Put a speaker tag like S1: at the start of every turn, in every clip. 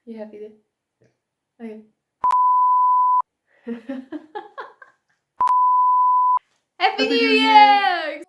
S1: You happy there? Yeah. Okay. Happy New Year!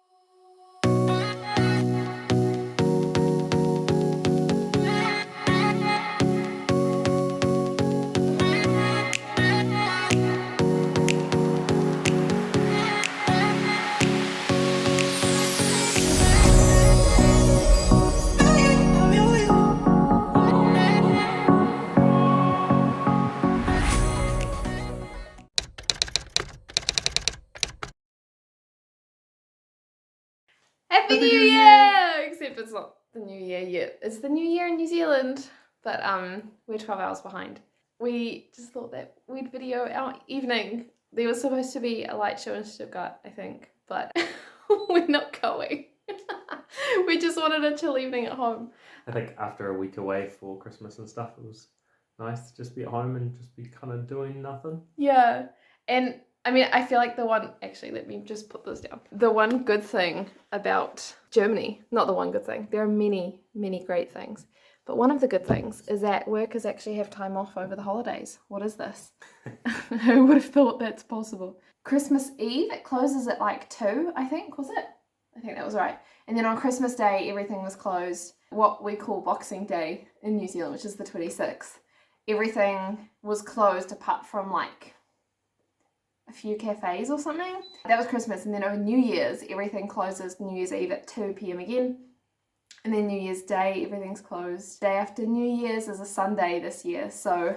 S1: Happy New Year! Except it's not the New Year yet. It's the New Year in New Zealand, but we're 12 hours behind. We just thought that we'd video our evening. There was supposed to be a light show in Stuttgart, I think, but we're not going. We just wanted a chill evening at home.
S2: I think after a week away for Christmas and stuff, it was nice to just be at home and just be kind of doing nothing.
S1: Yeah, and I mean, I feel like actually, let me just put this down. The one good thing about Germany, not the one good thing, there are many, many great things, but one of the good things is that workers actually have time off over the holidays. What is this? Who would have thought that's possible? Christmas Eve, it closes at like 2, I think, was it? I think that was right. And then on Christmas Day, everything was closed. What we call Boxing Day in New Zealand, which is the 26th. Everything was closed apart from like a few cafes or something. That was Christmas, and then over New Year's, everything closes New Year's Eve at 2 p.m. again. And then New Year's Day, everything's closed. Day after New Year's is a Sunday this year, so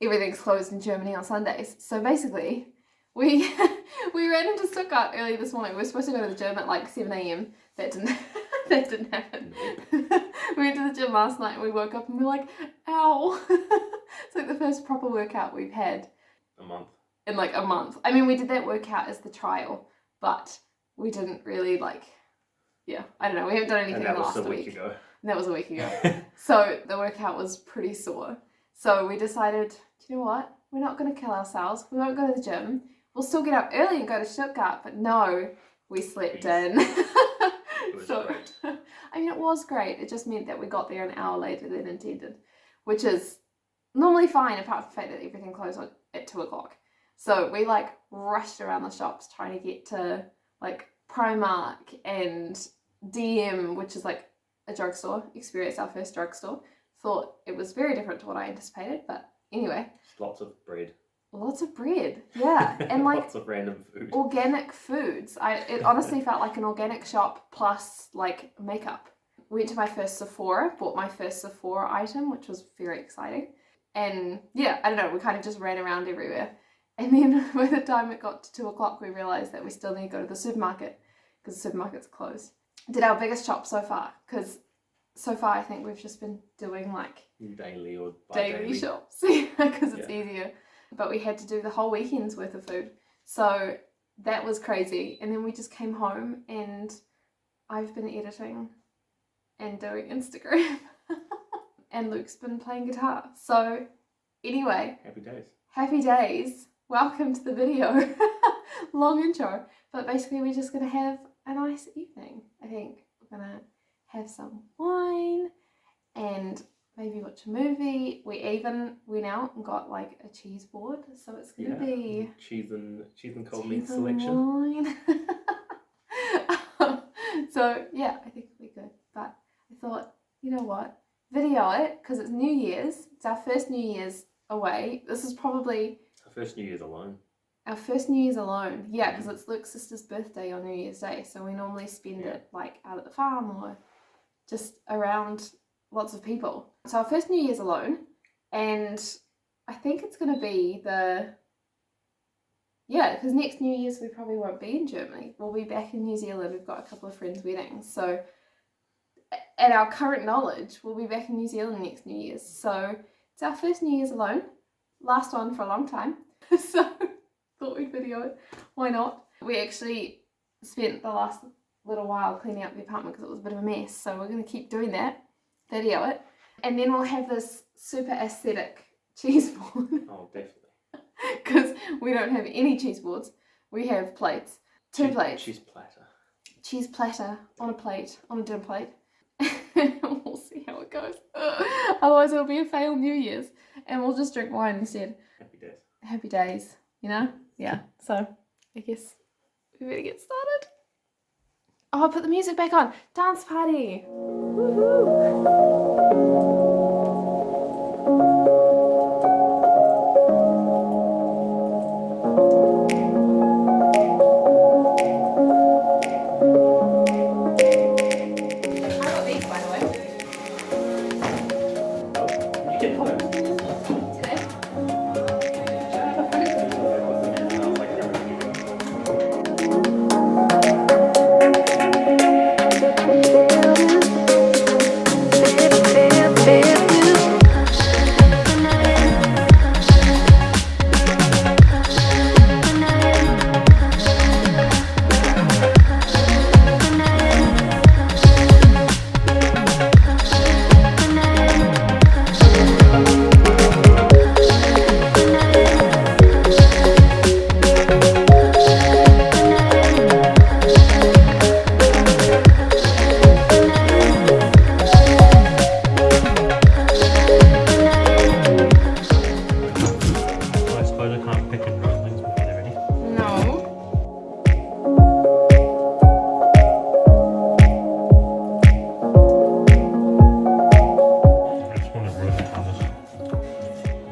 S1: everything's closed in Germany on Sundays. So basically, we ran into Stuttgart early this morning. We were supposed to go to the gym at like 7 a.m. That didn't happen. We went to the gym last night and we woke up and we were like, ow. It's like the first proper workout we've had. In like a month. I mean, we did that workout as the trial, but we didn't really I don't know. We haven't done anything last week.
S2: And that was a week ago.
S1: And that was a week ago. So the workout was pretty sore. So we decided, do you know what? We're not going to kill ourselves. We won't go to the gym. We'll still get up early and go to Stuttgart, but no, we slept in.
S2: It was great.
S1: I mean, it was great. It just meant that we got there an hour later than intended, which is normally fine apart from the fact that everything closed at 2 o'clock. So we rushed around the shops trying to get to Primark and DM, which is like a drugstore. Experienced our first drugstore. Thought it was very different to what I anticipated, but anyway.
S2: Lots of bread.
S1: Lots of bread, yeah, and
S2: lots of random food.
S1: Organic foods. It honestly felt like an organic shop plus makeup. Went to my first Sephora, bought my first Sephora item, which was very exciting. And yeah, I don't know, we kind of just ran around everywhere. And then by the time it got to 2 o'clock, we realised that we still need to go to the supermarket because the supermarket's closed. Did our biggest shop so far, because so far I think we've just been doing
S2: daily or
S1: daily shops because it's easier. But we had to do the whole weekend's worth of food. So that was crazy. And then we just came home and I've been editing and doing Instagram. And Luke's been playing guitar. So anyway. Happy days. Welcome to the video. Long intro. But basically we're just going to have a nice evening. I think we're going to have some wine and maybe watch a movie. We even went out and got a cheese board, so it's gonna be
S2: cheese and cold meat selection.
S1: So yeah, I think it'll be good. But I thought, you know what, video it because it's New Year's. It's our first New Year's away. This is probably
S2: our first New Year's alone.
S1: Our first New Year's alone, yeah, because it's Luke's sister's birthday on New Year's Day, so we normally spend it out at the farm or just around lots of people. So our first New Year's alone, and I think it's going to be because next New Year's we probably won't be in Germany. We'll be back in New Zealand. We've got a couple of friends' weddings. So at our current knowledge, we'll be back in New Zealand next New Year's. So it's our first New Year's alone. Last one for a long time. So thought we'd video it. Why not? We actually spent the last little while cleaning up the apartment because it was a bit of a mess. So we're going to keep doing that. Video it, and then we'll have this super aesthetic cheese board.
S2: Oh, definitely.
S1: Because we don't have any cheese boards. We have plates. Two plates.
S2: Cheese platter.
S1: Cheese platter on a plate, on a dinner plate. We'll see see how it goes. Otherwise it'll be a failed New Year's and we'll just drink wine instead.
S2: Happy days.
S1: Happy days, you know? Yeah, so I guess we better get started. Oh, I'll put the music back on. Dance party.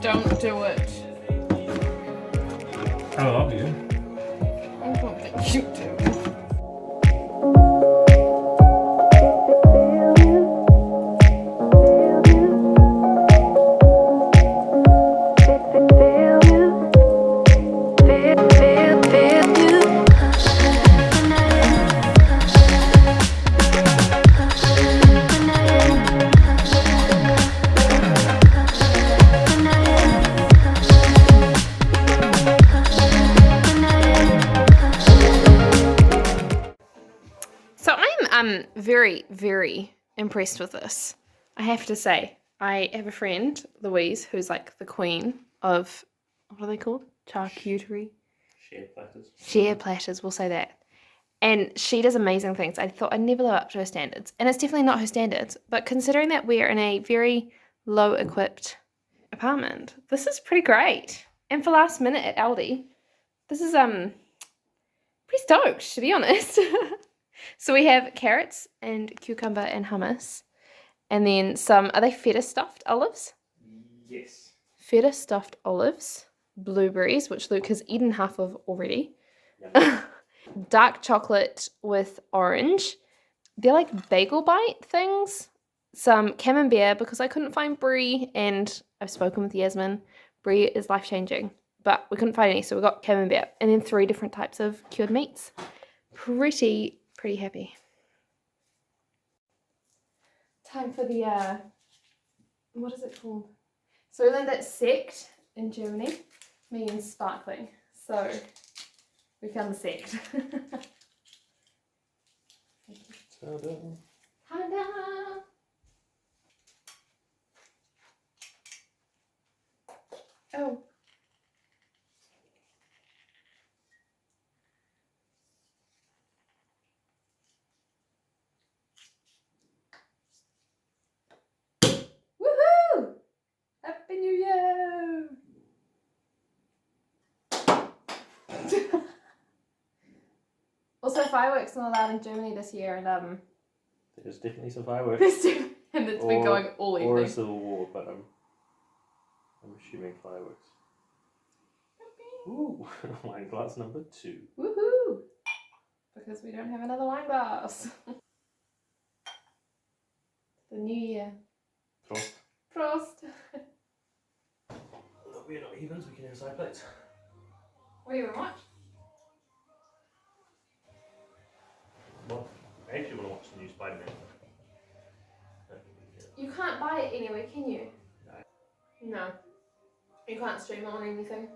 S1: Don't do it.
S2: I love you.
S1: I don't think you do. I'm very, very impressed with this. I have to say, I have a friend, Louise, who's like the queen of, what are they called? Charcuterie?
S2: Share platters.
S1: Share platters, we'll say that. And she does amazing things. I thought I'd never live up to her standards. And it's definitely not her standards. But considering that we're in a very low-equipped apartment, this is pretty great. And for last minute at Aldi, this is pretty stoked, to be honest. So we have carrots and cucumber and hummus. And then some, are they feta stuffed olives?
S2: Yes.
S1: Feta stuffed olives, blueberries, which Luke has eaten half of already. Dark chocolate with orange. They're like bagel bite things. Some camembert, because I couldn't find brie, and I've spoken with Yasmin. Brie is life-changing, but we couldn't find any, so we got camembert. And then 3 different types of cured meats. Pretty happy. Time for the, what is it called? So we learned that sect in Germany means sparkling. So we found the sect.
S2: Ta-da.
S1: Ta-da! Oh. Woohoo! Happy New Year! Also, fireworks not allowed in Germany this year, and
S2: There's definitely some fireworks.
S1: and it's been going all evening.
S2: Or a civil war, but I'm assuming fireworks. Ooh, wine glass number 2.
S1: Woohoo! Because we don't have another wine glass. The new year.
S2: Prost.
S1: Prost!
S2: Look, we're not evens, we can have side plates.
S1: What do you want?
S2: Well, I actually want to watch the new Spider-Man.
S1: You can't buy it anywhere, can you? No. You can't stream it on anything.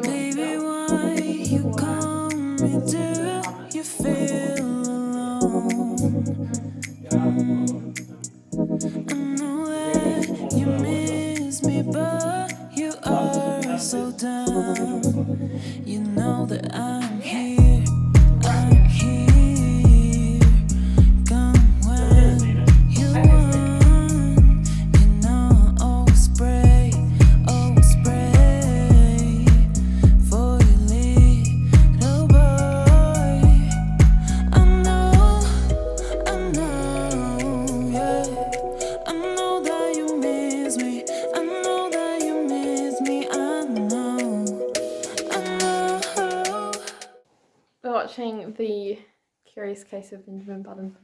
S3: Baby, why you call me till you feel alone? I know that you miss so down, you know that I'm here. I'm here. Come when you want. You know I always pray for your little boy. I know, yeah. I know that you miss me. I know that you miss me. I know.
S1: We're watching The Curious Case of Benjamin Button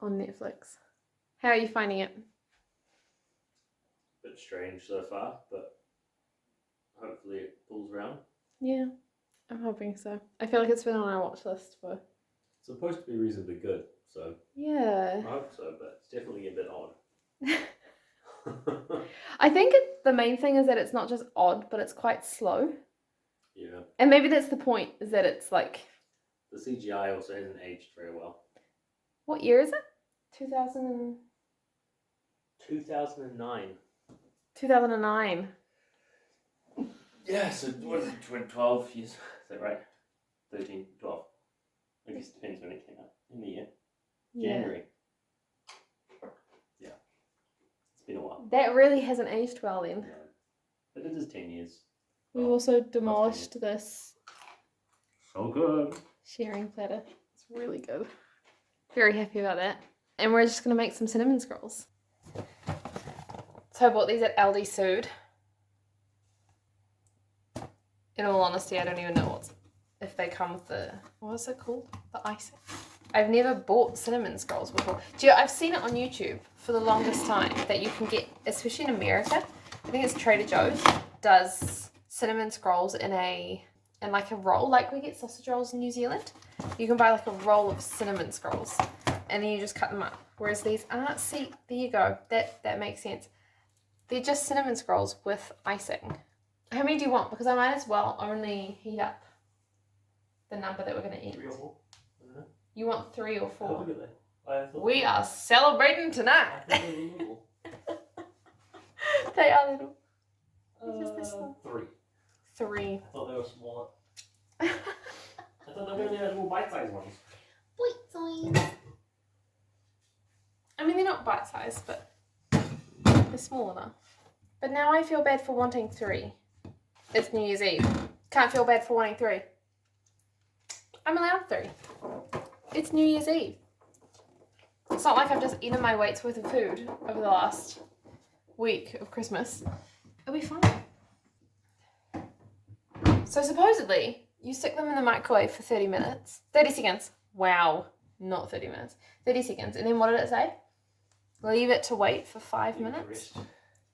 S1: on Netflix. How are you finding it?
S2: Bit strange so far, but hopefully it pulls around.
S1: Yeah, I'm hoping so. I feel like it's been on our watch list for...
S2: It's supposed to be reasonably good, so
S1: Yeah.
S2: I hope so, but it's definitely a bit odd.
S1: I think the main thing is that it's not just odd, but it's quite slow.
S2: Yeah.
S1: And maybe that's the point, is that it's like...
S2: The CGI also hasn't aged very well.
S1: What year is it? 2009. 2009.
S2: Yeah, so what is it, 12 years? Is that right? 13, 12. I guess it depends when it came out. In the year.
S1: Yeah.
S2: January. Yeah. It's been a while.
S1: That really hasn't aged well then.
S2: No. But it is 10 years.
S1: We've also demolished this
S2: So good.
S1: sharing platter. It's really good. Very happy about that. And we're just going to make some cinnamon scrolls. So I bought these at Aldi Sud. In all honesty, I don't even know if they come with the, what is it called? The icing. I've never bought cinnamon scrolls before. Do you know, I've seen it on YouTube for the longest time that you can get, especially in America. I think it's Trader Joe's does cinnamon scrolls in like a roll, like we get sausage rolls in New Zealand. You can buy like a roll of cinnamon scrolls and then you just cut them up. Whereas these aren't, see, there you go. That makes sense. They're just cinnamon scrolls with icing. How many do you want? Because I might as well only heat up the number that we're going to eat.
S2: 3 or 4? I don't know.
S1: You want 3 or 4?
S2: Look at that.
S1: We are celebrating tonight. They are little. Just this one.
S2: 3.
S1: 3.
S2: I thought they were smaller. I thought they were only little bite-sized ones.
S1: Bite-sized. I mean, they're not bite-sized, but they're small enough. But now I feel bad for wanting 3. It's New Year's Eve. Can't feel bad for wanting 3. I'm allowed 3. It's New Year's Eve. It's not like I've just eaten my weight's worth of food over the last week of Christmas. It'll be fine. So supposedly, you stick them in the microwave for 30 minutes. 30 seconds. Wow. Not 30 minutes. 30 seconds. And then what did it say? Leave it to wait for 5 minutes.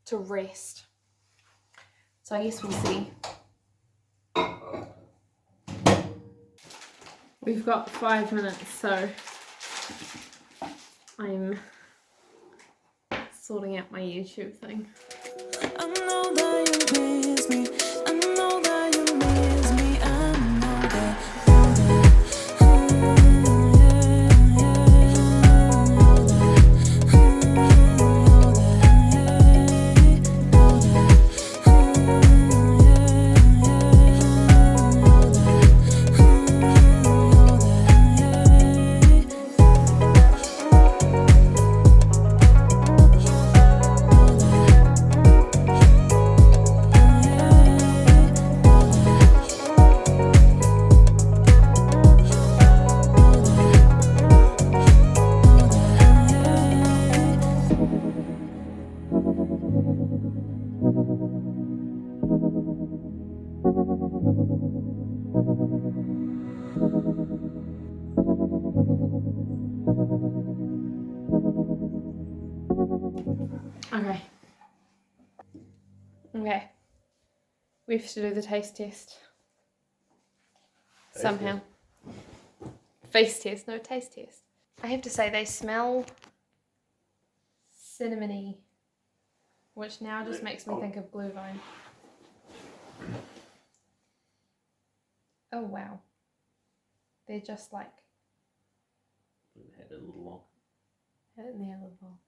S1: To rest. So I guess we'll see. We've got 5 minutes, so I'm sorting out my YouTube thing.
S3: I know that you miss me. I know that you miss me. I know that.
S1: Okay. Okay. We have to do the taste test.
S2: Taste
S1: Somehow. Face test, no taste test. I have to say they smell cinnamony, which now just makes me think of blue vine. Oh wow. They're just like
S2: Had it a little long.
S1: had it in there a little.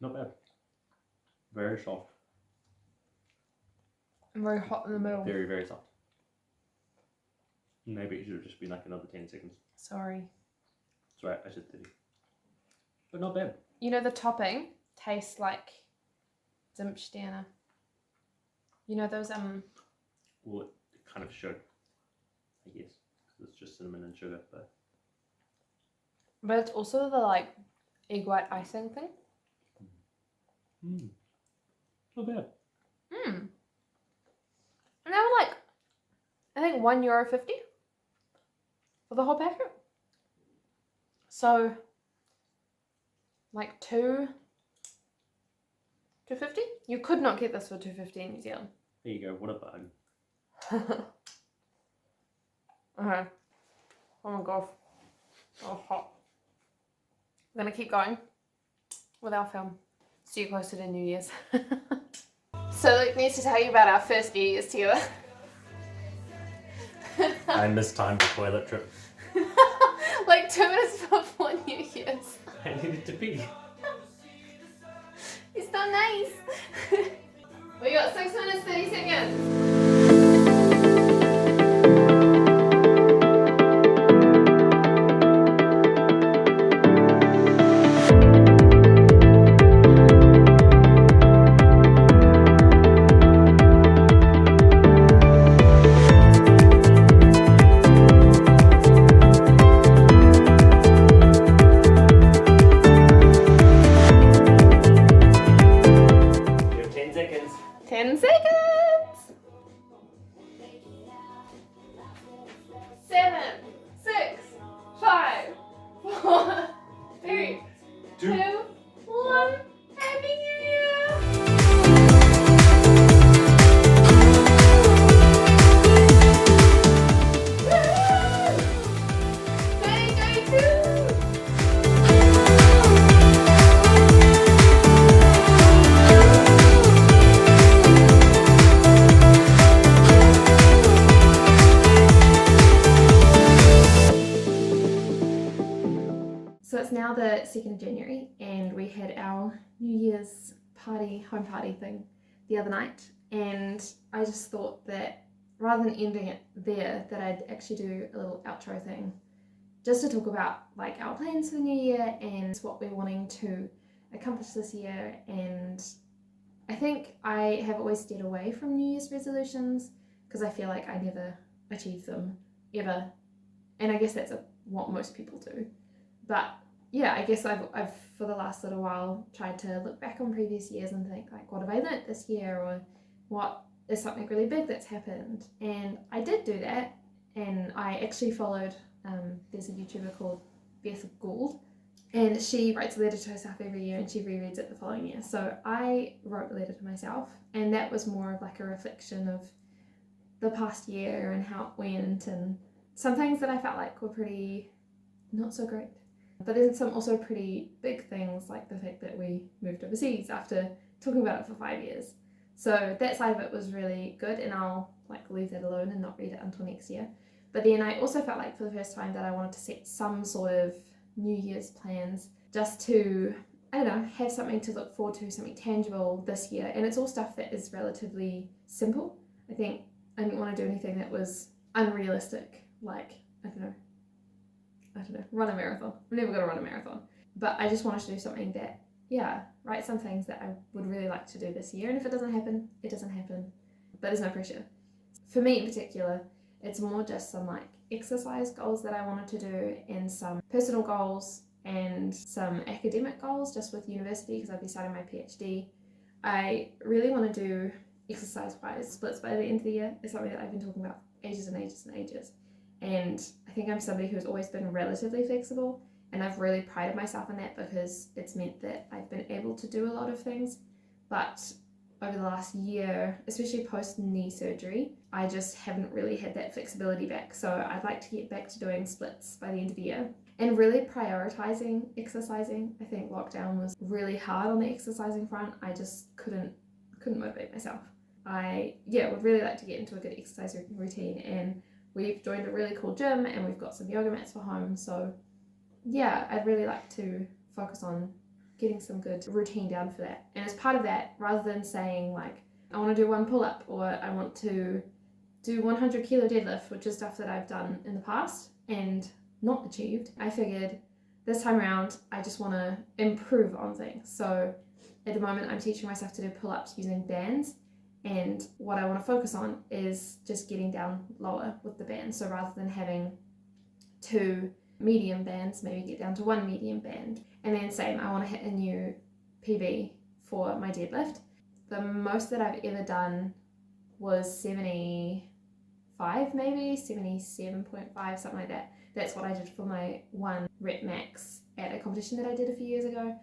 S2: Not bad. Very soft.
S1: And very hot in the middle.
S2: Very, very soft. Maybe it should have just been like another 10 seconds.
S1: Sorry.
S2: That's right, I said 30. But not bad.
S1: You know, the topping tastes like Zimtsterne. You know those
S2: Well, it kind of should, I guess. 'Cause it's just cinnamon and sugar, but
S1: but it's also the like egg white icing thing.
S2: not bad.
S1: And they were like, I think €1.50 for the whole packet. So like $2.50. You could not get this for $2.50 in New Zealand.
S2: There you go, what a bug.
S1: Okay. Oh my god. Oh, hot. We're gonna keep going with our film. See you closer to New Year's. So Luke needs to tell you about our first New Year's together.
S2: I mistimed the toilet trip.
S1: Like 2 minutes before New Year's.
S2: I needed to pee.
S1: It's not nice. We got 6 minutes, 30 seconds.
S2: You have 10 seconds.
S1: 10 seconds. 7, 6, 5, 4, 3, 2, 1. Happy New Year! Woo! 2022! So it's now the 2nd of January and we had our New Year's party, home party thing the other night, and I just thought that rather than ending it there, that I'd actually do a little outro thing just to talk about like our plans for the new year and what we're wanting to accomplish this year. And I think I have always steered away from New Year's resolutions because I feel like I never achieve them ever, and I guess that's what most people do. But yeah, I guess I've for the last little while tried to look back on previous years and think like, what have I learnt this year, or what is something really big that's happened? And I did do that, and I actually followed there's a YouTuber called Beth Gould, and she writes a letter to herself every year and she rereads it the following year. So I wrote a letter to myself, and that was more of like a reflection of the past year and how it went, and some things that I felt like were pretty not so great. But there's some also pretty big things, like the fact that we moved overseas after talking about it for 5 years. So that side of it was really good, and I'll like leave that alone and not read it until next year. But then I also felt like for the first time that I wanted to set some sort of New Year's plans just to, I don't know, have something to look forward to, something tangible this year. And it's all stuff that is relatively simple. I think I didn't want to do anything that was unrealistic, like, I don't know, run a marathon. I'm never going to run a marathon. But I just wanted to do something that, yeah, write some things that I would really like to do this year. And if it doesn't happen, it doesn't happen. But there's no pressure. For me in particular, it's more just some like exercise goals that I wanted to do, and some personal goals and some academic goals just with university, because I'll be starting my PhD. I really want to do exercise-wise splits by the end of the year. It's something that I've been talking about ages and ages and ages. And I think I'm somebody who's always been relatively flexible, and I've really prided myself on that because it's meant that I've been able to do a lot of things. But over the last year, especially post knee surgery, I just haven't really had that flexibility back. So I'd like to get back to doing splits by the end of the year and really prioritizing exercising. I think lockdown was really hard on the exercising front. I just couldn't motivate myself. I would really like to get into a good exercise routine, and we've joined a really cool gym and we've got some yoga mats for home. So yeah, I'd really like to focus on getting some good routine down for that. And as part of that, rather than saying like, I want to do one pull-up or I want to do 100 kilo deadlift, which is stuff that I've done in the past and not achieved, I figured this time around I just want to improve on things. So at the moment I'm teaching myself to do pull-ups using bands, and what I want to focus on is just getting down lower with the bands. So rather than having 2 medium bands, maybe get down to 1 medium band. And then same, I want to hit a new PB for my deadlift. The most that I've ever done was 75, maybe 77.5, something like that. That's what I did for my 1 rep max at a competition that I did a few years ago.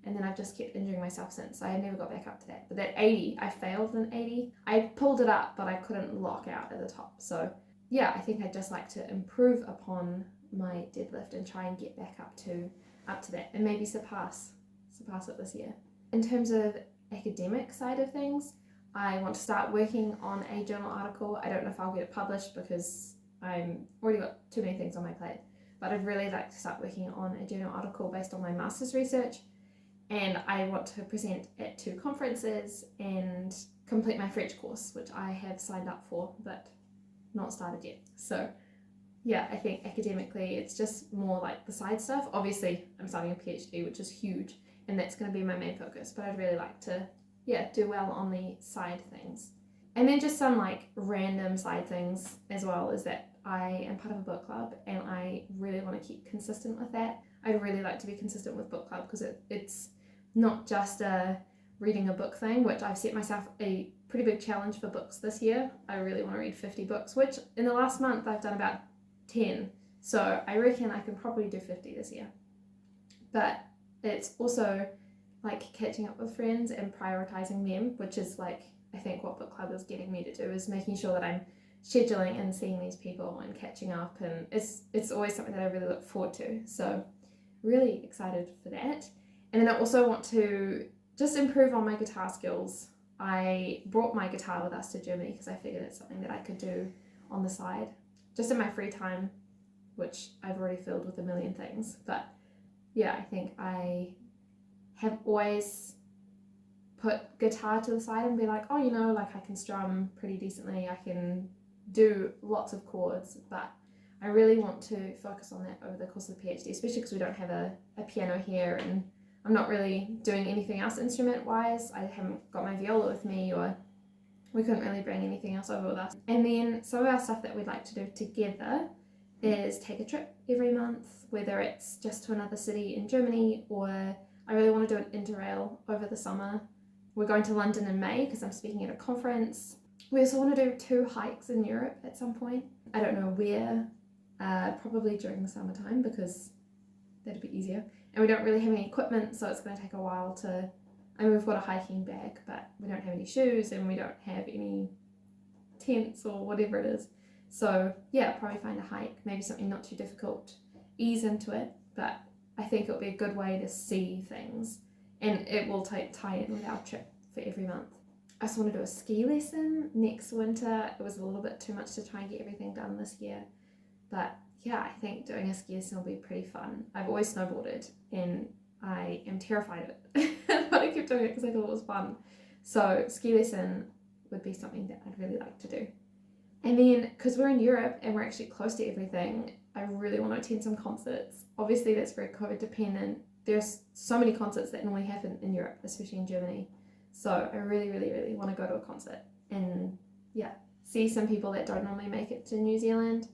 S1: And then I've just kept injuring myself since. I never got back up to that. But that 80, I failed an 80. I pulled it up, but I couldn't lock out at the top. So yeah, I think I'd just like to improve upon my deadlift and try and get back up to that and maybe surpass it this year. In terms of academic side of things, I want to start working on a journal article. I don't know if I'll get it published because I'm already got too many things on my plate, but I'd really like to start working on a journal article based on my master's research, and I want to present at 2 conferences and complete my French course, which I have signed up for but not started yet. So yeah, I think academically it's just more like the side stuff. Obviously I'm starting a PhD, which is huge, and that's going to be my main focus, but I'd really like to do well on the side things. And then just some like random side things as well is that I am part of a book club and I really want to keep consistent with that. I'd really like to be consistent with book club because it's not just a reading a book thing, which I've set myself a pretty big challenge for books this year. I really want to read 50 books, which in the last month I've done about 10. So I reckon I can probably do 50 this year. But it's also like catching up with friends and prioritizing them, which is like, I think what book club is getting me to do is making sure that I'm scheduling and seeing these people and catching up, and it's always something that I really look forward to. So really excited for that. And then I also want to just improve on my guitar skills. I brought my guitar with us to Germany because I figured it's something that I could do on the side, just in my free time, which I've already filled with a million things. But yeah, I think I have always put guitar to the side and be like, oh, you know, like I can strum pretty decently, I can do lots of chords, but I really want to focus on that over the course of the PhD, especially because we don't have a piano here and I'm not really doing anything else instrument wise. I haven't got my viola with me, or we couldn't really bring anything else over with us. And then some of our stuff that we'd like to do together is take a trip every month, whether it's just to another city in Germany, or I really want to do an interrail over the summer. We're going to London in May because I'm speaking at a conference. We also want to do 2 hikes in Europe at some point. I don't know where, probably during the summertime because that'd be easier. And we don't really have any equipment, so it's going to take a while to, I mean, we've got a hiking bag, but we don't have any shoes and we don't have any tents or whatever it is. So yeah, probably find a hike, maybe something not too difficult, ease into it, but I think it'll be a good way to see things, and it will tie in with our trip for every month. I just want to do a ski lesson next winter. It was a little bit too much to try and get everything done this year, but yeah, I think doing a ski lesson will be pretty fun. I've always snowboarded and I am terrified of it, but I kept doing it because I thought it was fun. So ski lesson would be something that I'd really like to do. And then, because we're in Europe and we're actually close to everything, I really want to attend some concerts. Obviously that's very COVID dependent. There's so many concerts that normally happen in Europe, especially in Germany. So I really, really, really want to go to a concert and yeah, see some people that don't normally make it to New Zealand.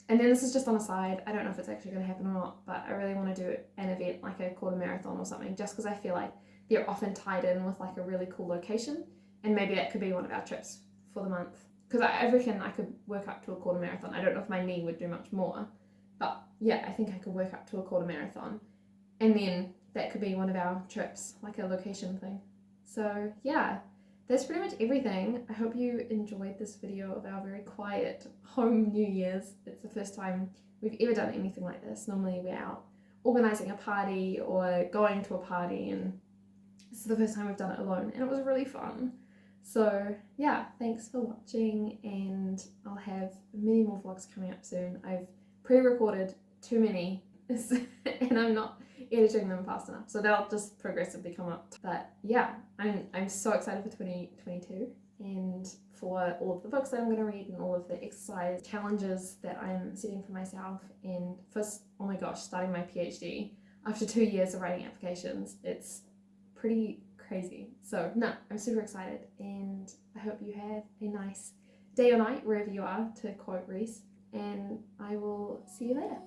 S1: And then this is just on a side, I don't know if it's actually going to happen or not, but I really want to do an event like a quarter marathon or something, just because I feel like they're often tied in with like a really cool location, and maybe that could be one of our trips for the month. Because I reckon I could work up to a quarter marathon. I don't know if my knee would do much more, but yeah, I think I could work up to a quarter marathon. And then that could be one of our trips, like a location thing. So yeah, that's pretty much everything. I hope you enjoyed this video of our very quiet home New Year's. It's the first time we've ever done anything like this. Normally we're out organising a party or going to a party, and this is the first time we've done it alone, and it was really fun. So yeah, thanks for watching, and I'll have many more vlogs coming up soon. I've pre-recorded too many and I'm not editing them fast enough. So they'll just progressively come up. But yeah, I'm so excited for 2022 and for all of the books that I'm going to read and all of the exercise challenges that I'm setting for myself. And first, oh my gosh, starting my PhD after 2 years of writing applications, it's pretty crazy. So no, I'm super excited, and I hope you have a nice day or night wherever you are, to quote Reese, and I will see you later.